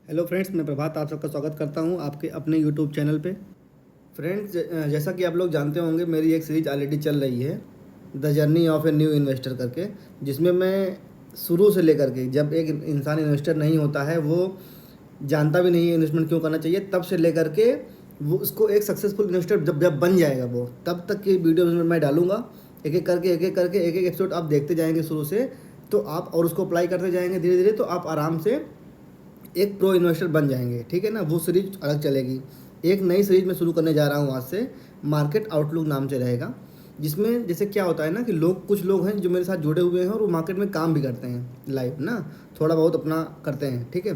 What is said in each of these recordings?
Hello friends, मैं प्रभात आप सबका स्वागत करता हूं आपके अपने यूट्यूब चैनल पे। फ्रेंड्स, जैसा कि आप लोग जानते होंगे, मेरी एक सीरीज ऑलरेडी चल रही है, the journey of a new investor करके, जिसमें मैं शुरू से लेकर के, जब एक इंसान इन्वेस्टर नहीं होता है, वो जानता भी नहीं है इन्वेस्टमेंट क्यों करना चाहिए, तब से लेकर के वो उसको एक सक्सेसफुल इन्वेस्टर जब जब बन जाएगा वो, तब तक की वीडियोज़ में मैं डालूंगा। एक एक एपिसोड आप देखते जाएंगे शुरू से, तो आप और उसको अप्लाई करते जाएंगे धीरे धीरे, तो आप आराम से एक प्रो इन्वेस्टर बन जाएंगे। ठीक है ना, वो सीरीज अलग चलेगी। एक नई सीरीज मैं शुरू करने जा रहा हूँ आज से, मार्केट आउटलुक नाम से रहेगा, जिसमें जैसे क्या होता है ना कि कुछ लोग हैं जो मेरे साथ जुड़े हुए हैं और वो मार्केट में काम भी करते हैं लाइव ना, थोड़ा बहुत अपना करते हैं। ठीक है,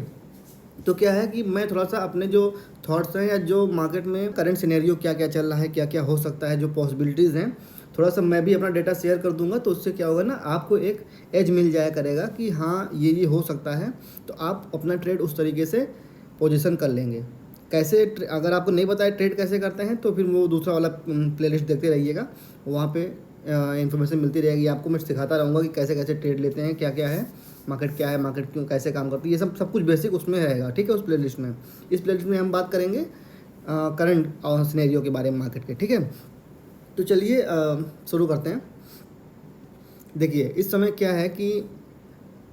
तो क्या है कि मैं थोड़ा सा अपने जो थॉट्स हैं या जो मार्केट में करंट सिनेरियो क्या क्या चल रहा है, क्या क्या हो सकता है, जो पॉसिबिलिटीज़ हैं, थोड़ा सा मैं भी अपना डेटा शेयर कर दूंगा, तो उससे क्या होगा ना, आपको एक एज मिल जाया करेगा कि हाँ ये हो सकता है, तो आप अपना ट्रेड उस तरीके से पोजीशन कर लेंगे। कैसे अगर आपको नहीं पता है ट्रेड कैसे करते हैं, तो फिर वो दूसरा वाला प्लेलिस्ट देखते रहिएगा, वहाँ पे इन्फॉर्मेशन मिलती रहेगी आपको। मैं सिखाता रहूँगा कि कैसे कैसे ट्रेड लेते हैं, क्या क्या है मार्केट, क्या है मार्केट, क्यों कैसे काम करती है, ये सब सब कुछ बेसिक उसमें रहेगा। ठीक है, उस प्लेलिस्ट में, इस प्लेलिस्ट में हम बात करेंगे करंट सिनेरियो के बारे में मार्केट के। ठीक है, तो चलिए शुरू करते हैं। देखिए, इस समय क्या है कि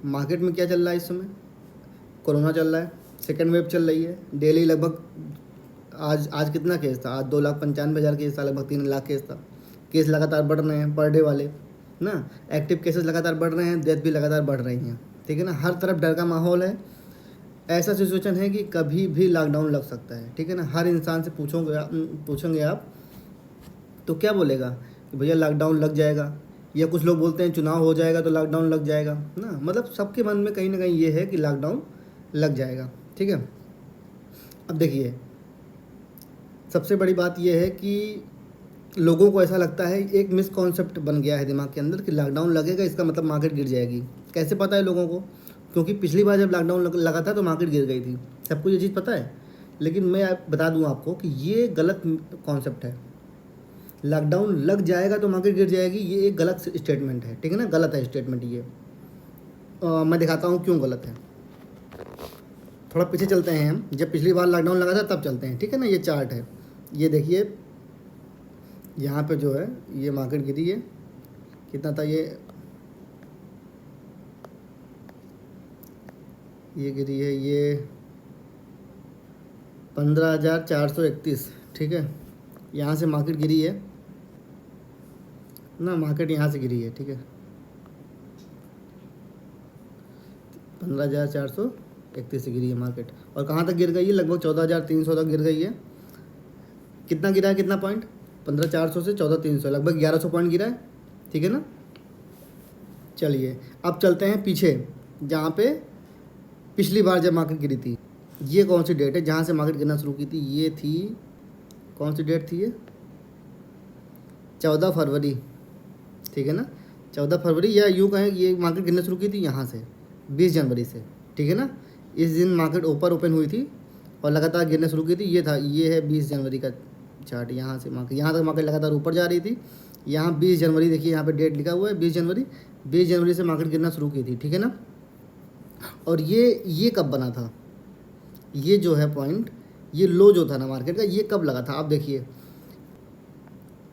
मार्केट में क्या चल रहा है। इस समय कोरोना चल रहा है, सेकेंड वेव चल रही है। डेली लगभग आज कितना केस था, आज 2,95,000 केस था, लगभग 3 लाख केस था। केस लगातार बढ़ रहे हैं पर डे वाले ना, एक्टिव केसेस लगातार बढ़ रहे हैं, डेथ भी लगातार बढ़ रही हैं। ठीक है ना, हर तरफ डर का माहौल है। ऐसा सिचुएशन है कि कभी भी लॉकडाउन लग सकता है। ठीक है ना, हर इंसान से पूछोगे आप तो क्या बोलेगा कि भैया लॉकडाउन लग जाएगा, या कुछ लोग बोलते हैं चुनाव हो जाएगा तो लॉकडाउन लग जाएगा ना, मतलब सबके मन में कहीं ना कहीं ये है कि लॉकडाउन लग जाएगा। ठीक है, अब देखिए, सबसे बड़ी बात यह है कि लोगों को ऐसा लगता है, एक मिसकॉन्सेप्ट बन गया है दिमाग के अंदर कि लॉकडाउन लगेगा इसका मतलब मार्केट गिर जाएगी। कैसे पता है लोगों को? क्योंकि पिछली बार जब लॉकडाउन लगा था तो मार्केट गिर गई थी, सबको ये चीज़ पता है। लेकिन मैं बता दूं आपको कि ये गलत कॉन्सेप्ट है। लॉकडाउन लग जाएगा तो मार्केट गिर जाएगी, ये एक गलत स्टेटमेंट है। ठीक है ना, गलत है स्टेटमेंट ये। मैं दिखाता हूँ क्यों गलत है। थोड़ा पीछे चलते हैं हम, जब पिछली बार लॉकडाउन लगा था तब चलते हैं। ठीक है ना, ये चार्ट है, ये देखिए, यहाँ पे जो है ये मार्केट गिरी है, कितना था ये गिरी है ये 15,431। ठीक है, यहाँ से मार्केट गिरी है ना, मार्केट यहाँ से गिरी है। ठीक है, 15,431 से गिरी है मार्केट, और कहाँ तक गिर गई है? लगभग 14,300 तक गिर गई है। कितना गिरा है, कितना पॉइंट? 15,400 से 14,300, लगभग 1,100 पॉइंट गिरा है। ठीक है ना, चलिए अब चलते हैं पीछे, जहाँ पे पिछली बार जब मार्केट गिरी थी। ये कौन सी डेट है जहाँ से मार्केट गिरना शुरू की थी? ये थी, कौन सी डेट थी ये? 14 फरवरी। ठीक है ना, 14 फरवरी, या यूँ कहें ये मार्केट गिरना शुरू की थी यहाँ से 20 जनवरी से। ठीक है ना, इस दिन मार्केट ऊपर ओपन हुई थी और लगातार गिरना शुरू की थी। ये है 20 जनवरी का चार्ट। यहाँ से मार्केट, यहाँ तक मार्केट लगातार ऊपर जा रही थी। यहाँ 20 जनवरी, देखिए यहाँ पे डेट लिखा हुआ है 20 जनवरी। 20 जनवरी से मार्केट गिरना शुरू की थी। ठीक है ना, और ये कब बना था? ये जो है पॉइंट, ये लो जो था ना मार्केट का, ये कब लगा था? आप देखिए,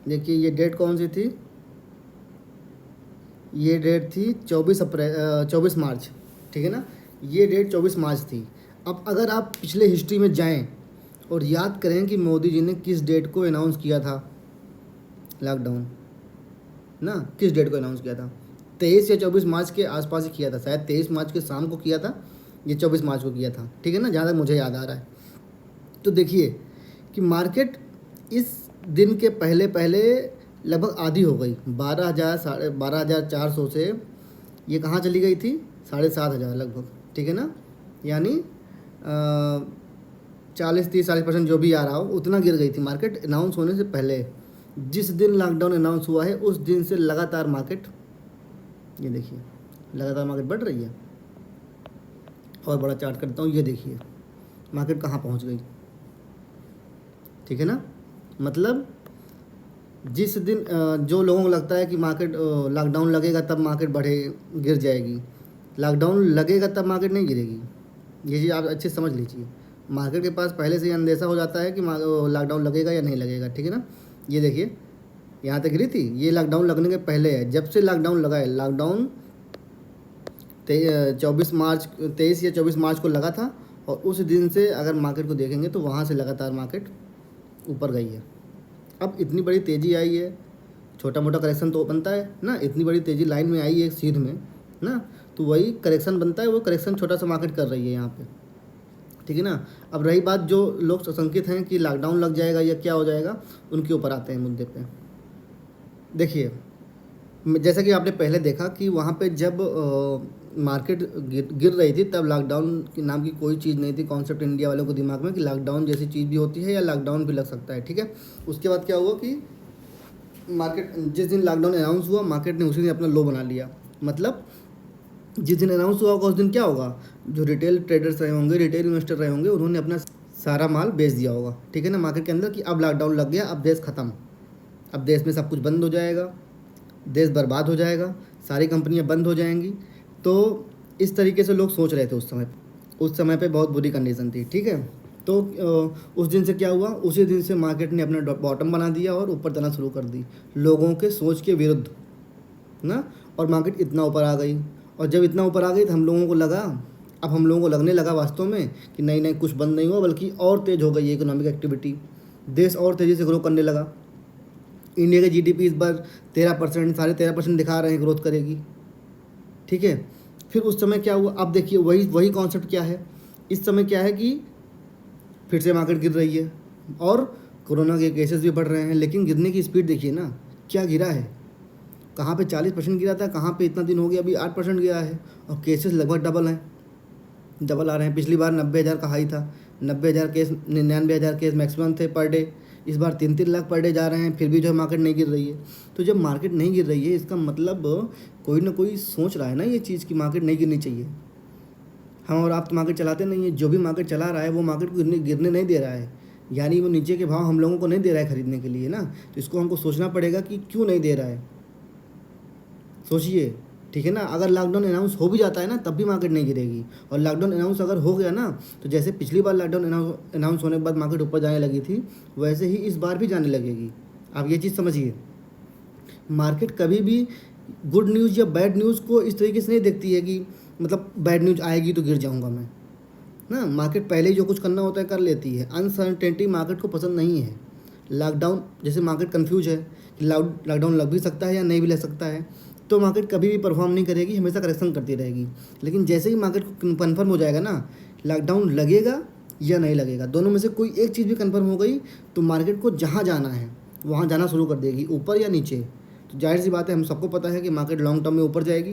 ये डेट कौन सी थी? ये डेट थी 24 मार्च। ठीक है ना, ये डेट 24 मार्च थी। अब अगर आप पिछले हिस्ट्री में जाएं और याद करें कि मोदी जी ने किस डेट को अनाउंस किया था लॉकडाउन ना, किस डेट को अनाउंस किया था? 23 या 24 मार्च के आसपास ही किया था, शायद 23 मार्च के शाम को किया था, ये 24 मार्च को किया था। ठीक है ना, जहाँ तक मुझे याद आ रहा है। तो देखिए कि मार्केट इस दिन के पहले पहले लगभग आधी हो गई, 12,400 से ये कहाँ चली गई थी? 7,500 लगभग। ठीक है ना, यानी 40-30-40% जो भी आ रहा हो, उतना गिर गई थी मार्केट अनाउंस होने से पहले। जिस दिन लॉकडाउन अनाउंस हुआ है उस दिन से लगातार मार्केट, ये देखिए, लगातार मार्केट बढ़ रही है। और बड़ा चार्ट करता हूँ, ये देखिए मार्केट कहाँ पहुँच गई। ठीक है ना, मतलब जिस दिन जो लोगों को लगता है कि मार्केट लॉकडाउन लगेगा तब मार्केट गिर जाएगी, लॉकडाउन लगेगा तब मार्केट नहीं गिरेगी। ये चीज़ आप अच्छे से समझ लीजिए। मार्केट के पास पहले से ही अंदेशा हो जाता है कि लॉकडाउन लगेगा या नहीं लगेगा, ठीक है ना। ये देखिए यहाँ तक गिरी थी, ये लॉकडाउन लगने के पहले है। जब से लॉकडाउन लगा है, लॉकडाउन 23 या 24 मार्च को लगा था, और उस दिन से अगर मार्केट को देखेंगे तो वहाँ से लगातार मार्केट ऊपर गई है। अब इतनी बड़ी तेज़ी आई है, छोटा मोटा करेक्शन तो बनता है ना, इतनी बड़ी तेज़ी लाइन में आई है सीध में ना, तो वही करेक्शन बनता है, वो करेक्शन छोटा सा मार्केट कर रही है यहाँ पे, ठीक है ना। अब रही बात जो लोग सशंकित हैं कि लॉकडाउन लग जाएगा या क्या हो जाएगा, उनके ऊपर आते हैं मुद्दे पे। देखिए जैसा कि आपने पहले देखा कि वहाँ पे जब मार्केट गिर रही थी, तब लॉकडाउन के नाम की कोई चीज़ नहीं थी कॉन्सेप्ट इंडिया वालों को दिमाग में कि लॉकडाउन जैसी चीज़ भी होती है या लॉकडाउन भी लग सकता है, ठीक है। उसके बाद क्या हुआ कि मार्केट जिस दिन लॉकडाउन अनाउंस हुआ, मार्केट ने उसी दिन अपना लो बना लिया। मतलब जिस दिन अनाउंस हुआ होगा उस दिन क्या होगा, जो रिटेल ट्रेडर्स रहे होंगे, रिटेल इन्वेस्टर रहे होंगे, उन्होंने अपना सारा माल बेच दिया होगा, ठीक है ना, मार्केट के अंदर कि अब लॉकडाउन लग गया, अब देश ख़त्म, अब देश में सब कुछ बंद हो जाएगा, देश बर्बाद हो जाएगा, सारी कंपनियां बंद हो जाएंगी। तो इस तरीके से लोग सोच रहे थे उस समय पे बहुत बुरी कंडीशन थी, ठीक है। तो उस दिन से क्या हुआ, उसी दिन से मार्केट ने अपना बॉटम बना दिया और ऊपर जाना शुरू कर दी लोगों के सोच के विरुद्ध ना, और मार्केट इतना ऊपर आ गई। और जब इतना ऊपर आ गई तो हम लोगों को लगा, अब हम लोगों को लगने लगा वास्तव में कि नहीं नहीं कुछ बंद नहीं हुआ, बल्कि और तेज़ हो गई इकोनॉमिक एक्टिविटी, देश और तेज़ी से ग्रो करने लगा। इंडिया के जीडीपी इस बार 13%, 13.5% दिखा रहे हैं ग्रोथ करेगी, ठीक है। फिर उस समय क्या हुआ, अब देखिए वही कॉन्सेप्ट क्या है, इस समय क्या है कि फिर से मार्केट गिर रही है और कोरोना के केसेस भी बढ़ रहे हैं, लेकिन गिरने की स्पीड देखिए ना, क्या गिरा है, कहाँ पे 40% गिरा था, कहाँ पे इतना दिन हो गया अभी 8% गिरा है, और केसेस लगभग डबल आ रहे हैं। पिछली बार 90,000 का हाई था, 90,000 केस, 99,000 केस मैक्सिमम थे पर डे, इस बार 3-3 लाख पर डे जा रहे हैं, फिर भी जो है मार्केट नहीं गिर रही है। तो जब मार्केट नहीं गिर रही है, इसका मतलब कोई ना कोई सोच रहा है ना ये चीज़ कि मार्केट नहीं गिरनी चाहिए। हम और आप तो मार्केट चलाते नहीं है, जो भी मार्केट चला रहा है वो मार्केट को गिरने नहीं दे रहा है, यानी वो नीचे के भाव हम लोगों को नहीं दे रहा है खरीदने के लिए ना। तो इसको हमको सोचना पड़ेगा कि क्यों नहीं दे रहा है, सोचिए, ठीक है ना। अगर लॉकडाउन अनाउंस हो भी जाता है ना, तब भी मार्केट नहीं गिरेगी, और लॉकडाउन अनाउंस अगर हो गया ना, तो जैसे पिछली बार लॉकडाउन अनाउंस होने के बाद मार्केट ऊपर जाने लगी थी, वैसे ही इस बार भी जाने लगेगी। आप ये चीज़ समझिए, मार्केट कभी भी गुड न्यूज़ या बैड न्यूज़ को इस तरीके से नहीं देखती है कि मतलब बैड न्यूज़ आएगी तो गिर जाऊँगा मैं ना। मार्केट पहले ही जो कुछ करना होता है कर लेती है। अनसर्टेनिटी मार्केट को पसंद नहीं है। लॉकडाउन जैसे मार्केट कंफ्यूज है कि लॉकडाउन लग भी सकता है या नहीं भी लग सकता है, तो मार्केट कभी भी परफॉर्म नहीं करेगी, हमेशा करेक्शन करती रहेगी। लेकिन जैसे ही मार्केट को कन्फर्म हो जाएगा ना, लॉकडाउन लगेगा या नहीं लगेगा, दोनों में से कोई एक चीज़ भी कन्फर्म हो गई, तो मार्केट को जहाँ जाना है वहाँ जाना शुरू कर देगी, ऊपर या नीचे। तो जाहिर सी बात है, हम सबको पता है कि मार्केट लॉन्ग टर्म में ऊपर जाएगी,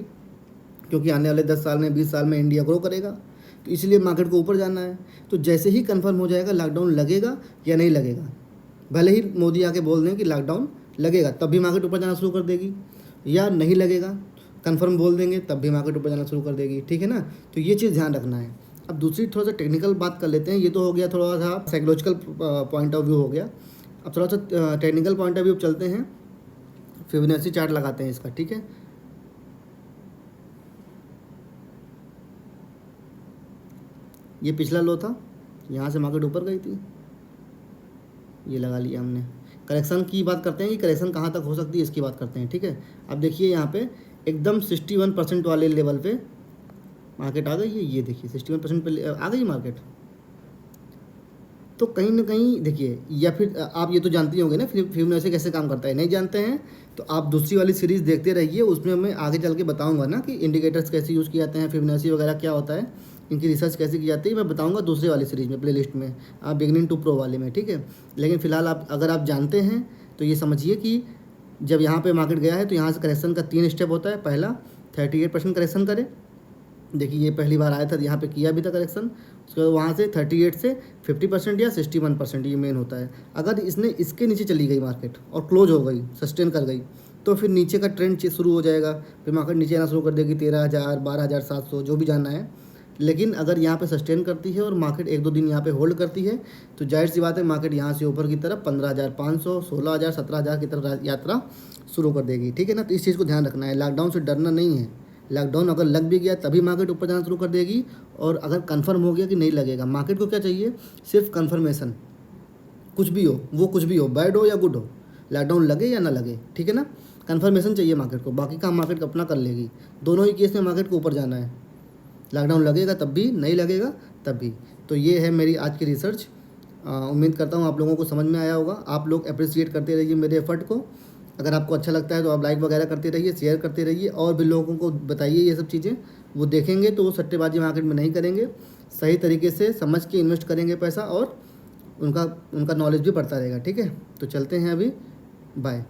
क्योंकि आने वाले 10 साल में 20 साल में इंडिया ग्रो करेगा, तो इसलिए मार्केट को ऊपर जाना है। तो जैसे ही कन्फर्म हो जाएगा लॉकडाउन लगेगा या नहीं लगेगा, भले ही मोदी आके बोल दें कि लॉकडाउन लगेगा, तब भी मार्केट ऊपर जाना शुरू कर देगी, या नहीं लगेगा कन्फर्म बोल देंगे तब भी मार्केट ऊपर जाना शुरू कर देगी, ठीक है ना। तो ये चीज़ ध्यान रखना है। अब दूसरी थोड़ा सा टेक्निकल बात कर लेते हैं। ये तो हो गया थोड़ा सा साइकोलॉजिकल पॉइंट ऑफ व्यू हो गया। अब थोड़ा सा टेक्निकल पॉइंट ऑफ व्यू चलते हैं, फिबोनाची चार्ट लगाते हैं इसका, ठीक है। ये पिछला लो था, यहाँ से मार्केट ऊपर गई थी, ये लगा लिया हमने। करेक्शन की बात करते हैं कि करेक्शन कहाँ तक हो सकती है, इसकी बात करते हैं, ठीक है। अब देखिए यहाँ पे एकदम 61% वाले लेवल पे मार्केट आ गई है, ये देखिए 61% पे आ गई मार्केट। तो कहीं ना कहीं देखिए, या फिर आप ये तो जानते ही होंगे ना फिबोनाची कैसे काम करता है, नहीं जानते हैं तो आप दूसरी वाली सीरीज़ देखते रहिए, उसमें मैं आगे चल के बताऊँगा ना कि इंडिकेटर्स कैसे यूज़ किए जाते हैं, फिबोनाची वगैरह क्या होता है, इनकी रिसर्च कैसे की जाती है, मैं बताऊंगा दूसरे वाली सीरीज़ में, प्लेलिस्ट में, आप बिगनिंग टू प्रो वाले में, ठीक है। लेकिन फ़िलहाल आप अगर आप जानते हैं तो ये समझिए कि जब यहाँ पे मार्केट गया है तो यहाँ से करेक्शन का 3 स्टेप होता है। पहला 38% करेक्शन करे, देखिए ये पहली बार आया था, यहाँ पे किया भी था करेक्शन, उसके बाद वहाँ से 38 से 50% या 61%, ये मेन होता है। अगर इसने इसके नीचे चली गई मार्केट और क्लोज हो गई, सस्टेन कर गई, तो फिर नीचे का ट्रेंड शुरू हो जाएगा, फिर मार्केट नीचे आना शुरू कर देगी 13,000, 12,700 जो भी जाना है। लेकिन अगर यहाँ पे सस्टेन करती है और मार्केट 1-2 दिन यहाँ पे होल्ड करती है, तो जाहिर सी बात है मार्केट यहाँ से ऊपर की तरफ 15,500, 16,000, 17,000 की तरफ यात्रा शुरू कर देगी, ठीक है ना। तो इस चीज़ को ध्यान रखना है, लॉकडाउन से डरना नहीं है, लॉकडाउन अगर लग भी गया तभी मार्केट ऊपर जाना शुरू कर देगी, और अगर कंफर्म हो गया कि नहीं लगेगा, मार्केट को क्या चाहिए, सिर्फ कंफर्मेशन। कुछ भी हो, वो कुछ भी हो, बैड हो या गुड हो, लॉकडाउन लगे या ना लगे, ठीक है ना, कंफर्मेशन चाहिए मार्केट को, बाकी काम मार्केट अपना कर लेगी। दोनों ही केस में मार्केट को ऊपर जाना है, लॉकडाउन लगेगा तब भी, नहीं लगेगा तब भी। तो ये है मेरी आज की रिसर्च। उम्मीद करता हूँ आप लोगों को समझ में आया होगा। आप लोग अप्रिशिएट करते रहिए मेरे एफर्ट को। अगर आपको अच्छा लगता है तो आप लाइक वगैरह करते रहिए, शेयर करते रहिए, और भी लोगों को बताइए ये सब चीज़ें। वो देखेंगे तो वो सट्टेबाजी मार्केट में नहीं करेंगे, सही तरीके से समझ के इन्वेस्ट करेंगे पैसा, और उनका उनका नॉलेज भी बढ़ता रहेगा। ठीक है, तो चलते हैं अभी, बाय।